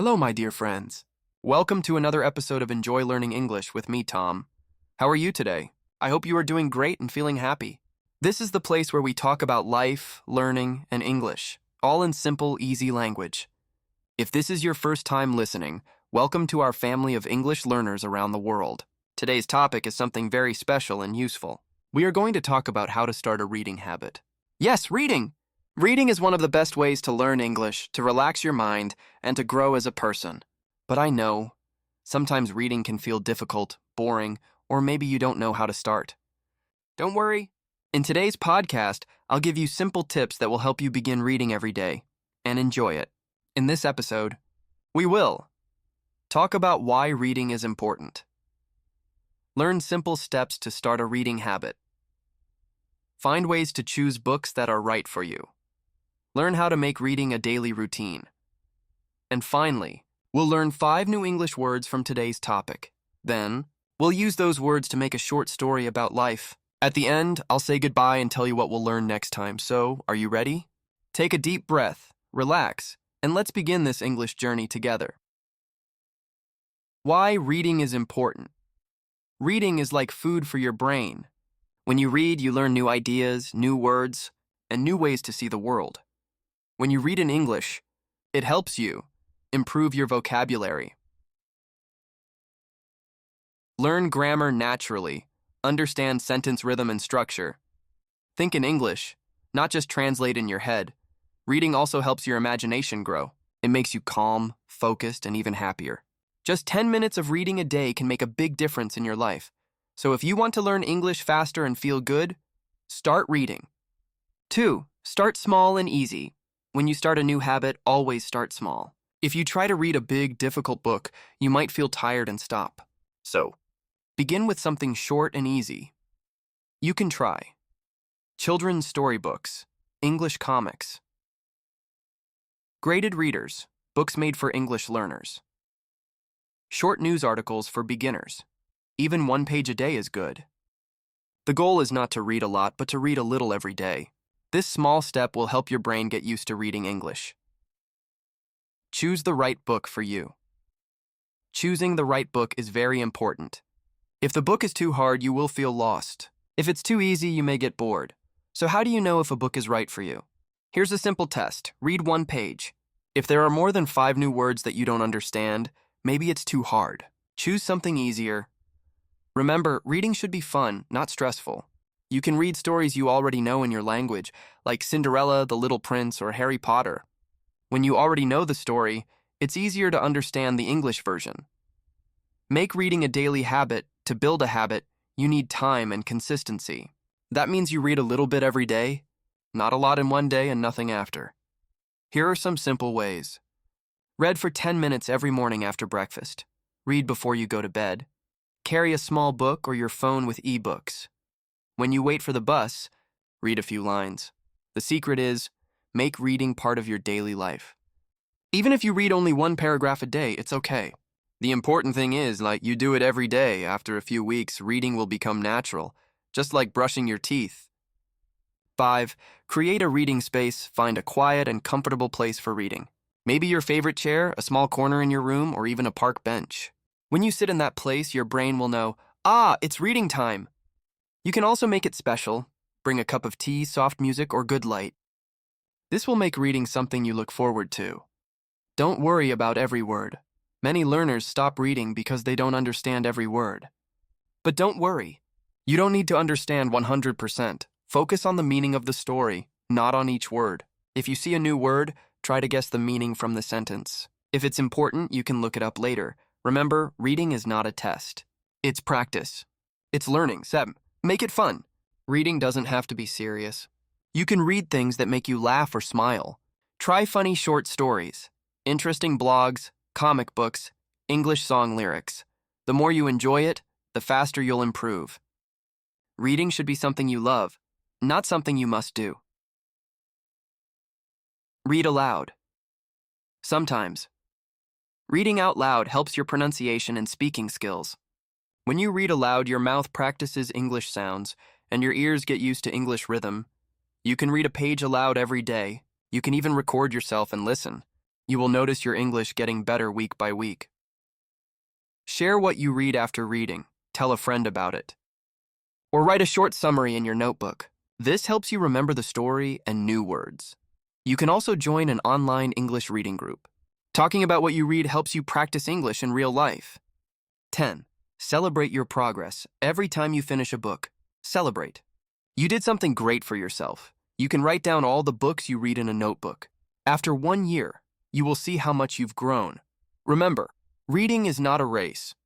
Hello, my dear friends. Welcome to another episode of Enjoy Learning English with me, Tom. How are you today? I hope you are doing great and feeling happy. This is the place where we talk about life, learning, and English, all in simple, easy language. If this is your first time listening, welcome to our family of English learners around the world. Today's topic is something very special and useful. We are going to talk about how to start a reading habit. Yes, reading! Reading is one of the best ways to learn English, to relax your mind, and to grow as a person. But I know, sometimes reading can feel difficult, boring, or maybe you don't know how to start. Don't worry. In today's podcast, I'll give you simple tips that will help you begin reading every day and enjoy it. In this episode, we will talk about why reading is important. Learn simple steps to start a reading habit. Find ways to choose books that are right for you. Learn how to make reading a daily routine. And finally, we'll learn 5 new English words from today's topic. Then, we'll use those words to make a short story about life. At the end, I'll say goodbye and tell you what we'll learn next time. So, are you ready? Take a deep breath, relax, and let's begin this English journey together. Why reading is important. Reading is like food for your brain. When you read, you learn new ideas, new words, and new ways to see the world. When you read in English, it helps you improve your vocabulary. Learn grammar naturally. Understand sentence rhythm and structure. Think in English, not just translate in your head. Reading also helps your imagination grow. It makes you calm, focused, and even happier. Just 10 minutes of reading a day can make a big difference in your life. So if you want to learn English faster and feel good, start reading. 2. Start small and easy. When you start a new habit, always start small. If you try to read a big, difficult book, you might feel tired and stop. So, begin with something short and easy. You can try children's storybooks, English comics, graded readers, books made for English learners, short news articles for beginners. Even 1 page a day is good. The goal is not to read a lot, but to read a little every day. This small step will help your brain get used to reading English. Choose the right book for you. Choosing the right book is very important. If the book is too hard, you will feel lost. If it's too easy, you may get bored. So how do you know if a book is right for you? Here's a simple test. Read 1 page. If there are more than 5 new words that you don't understand, maybe it's too hard. Choose something easier. Remember, reading should be fun, not stressful. You can read stories you already know in your language, like Cinderella, The Little Prince, or Harry Potter. When you already know the story, it's easier to understand the English version. Make reading a daily habit. To build a habit, you need time and consistency. That means you read a little bit every day, not a lot in one day and nothing after. Here are some simple ways. Read for 10 minutes every morning after breakfast. Read before you go to bed. Carry a small book or your phone with ebooks. When you wait for the bus, read a few lines. The secret is, make reading part of your daily life. Even if you read only 1 paragraph a day, it's okay. The important thing is, you do it every day. After a few weeks, reading will become natural, just like brushing your teeth. 5. Create a reading space. Find a quiet and comfortable place for reading. Maybe your favorite chair, a small corner in your room, or even a park bench. When you sit in that place, your brain will know, it's reading time. You can also make it special. Bring a cup of tea, soft music, or good light. This will make reading something you look forward to. Don't worry about every word. Many learners stop reading because they don't understand every word. But don't worry. You don't need to understand 100%. Focus on the meaning of the story, not on each word. If you see a new word, try to guess the meaning from the sentence. If it's important, you can look it up later. Remember, reading is not a test. It's practice. It's learning. 7. Make it fun. Reading doesn't have to be serious. You can read things that make you laugh or smile. Try funny short stories, interesting blogs, comic books, English song lyrics. The more you enjoy it, the faster you'll improve. Reading should be something you love, not something you must do. Read aloud. Sometimes, reading out loud helps your pronunciation and speaking skills. When you read aloud, your mouth practices English sounds, and your ears get used to English rhythm. You can read a page aloud every day. You can even record yourself and listen. You will notice your English getting better week by week. Share what you read after reading. Tell a friend about it. Or write a short summary in your notebook. This helps you remember the story and new words. You can also join an online English reading group. Talking about what you read helps you practice English in real life. 10. Celebrate your progress. Every time you finish a book, celebrate. You did something great for yourself. You can write down all the books you read in a notebook. After 1 year, you will see how much you've grown. Remember, reading is not a race.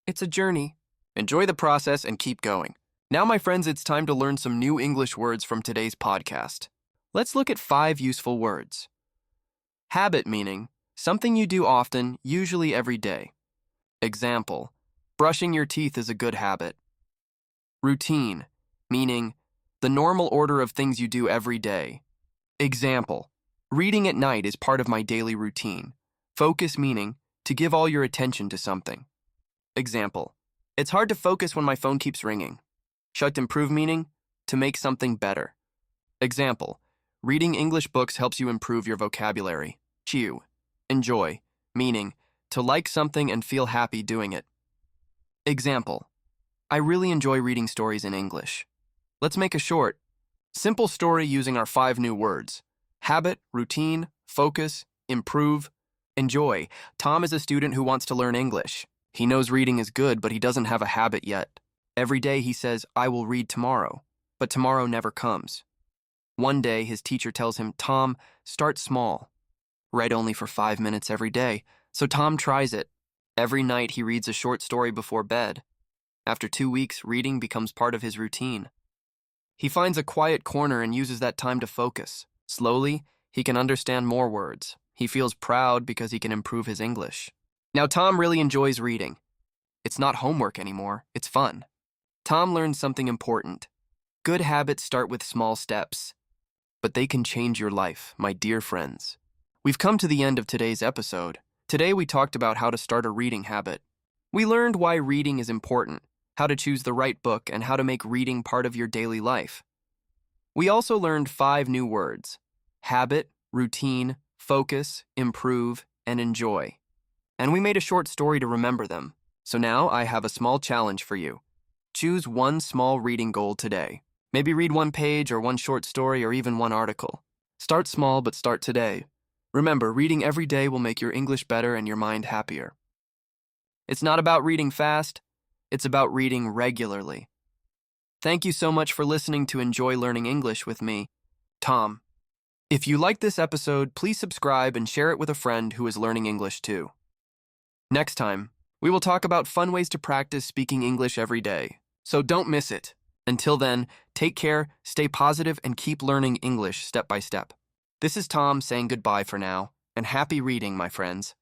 It's a journey. Enjoy the process and keep going. Now, my friends, it's time to learn some new English words from today's podcast. Let's look at 5 useful words. Habit meaning something you do often, usually every day. Example, brushing your teeth is a good habit. Routine, meaning the normal order of things you do every day. Example, reading at night is part of my daily routine. Focus, meaning to give all your attention to something. Example, it's hard to focus when my phone keeps ringing. Should improve, meaning to make something better. Example, reading English books helps you improve your vocabulary. Chew, enjoy, meaning to like something and feel happy doing it. Example, I really enjoy reading stories in English. Let's make a short, simple story using our 5 new words. Habit, routine, focus, improve, enjoy. Tom is a student who wants to learn English. He knows reading is good, but he doesn't have a habit yet. Every day he says, I will read tomorrow, but tomorrow never comes. One day his teacher tells him, Tom, start small. Write only for 5 minutes every day. So Tom tries it. Every night he reads a short story before bed. After 2 weeks, reading becomes part of his routine. He finds a quiet corner and uses that time to focus. Slowly, he can understand more words. He feels proud because he can improve his English. Now, Tom really enjoys reading. It's not homework anymore, it's fun. Tom learns something important. Good habits start with small steps, but they can change your life, my dear friends. We've come to the end of today's episode. Today we talked about how to start a reading habit. We learned why reading is important, how to choose the right book, and how to make reading part of your daily life. We also learned 5 new words: habit, routine, focus, improve, and enjoy. And we made a short story to remember them. So now I have a small challenge for you. Choose one small reading goal today. Maybe read 1 page or 1 short story or even 1 article. Start small, but start today. Remember, reading every day will make your English better and your mind happier. It's not about reading fast, it's about reading regularly. Thank you so much for listening to Enjoy Learning English with me, Tom. If you liked this episode, please subscribe and share it with a friend who is learning English too. Next time, we will talk about fun ways to practice speaking English every day, so don't miss it. Until then, take care, stay positive, and keep learning English step by step. This is Tom saying goodbye for now, and happy reading, my friends.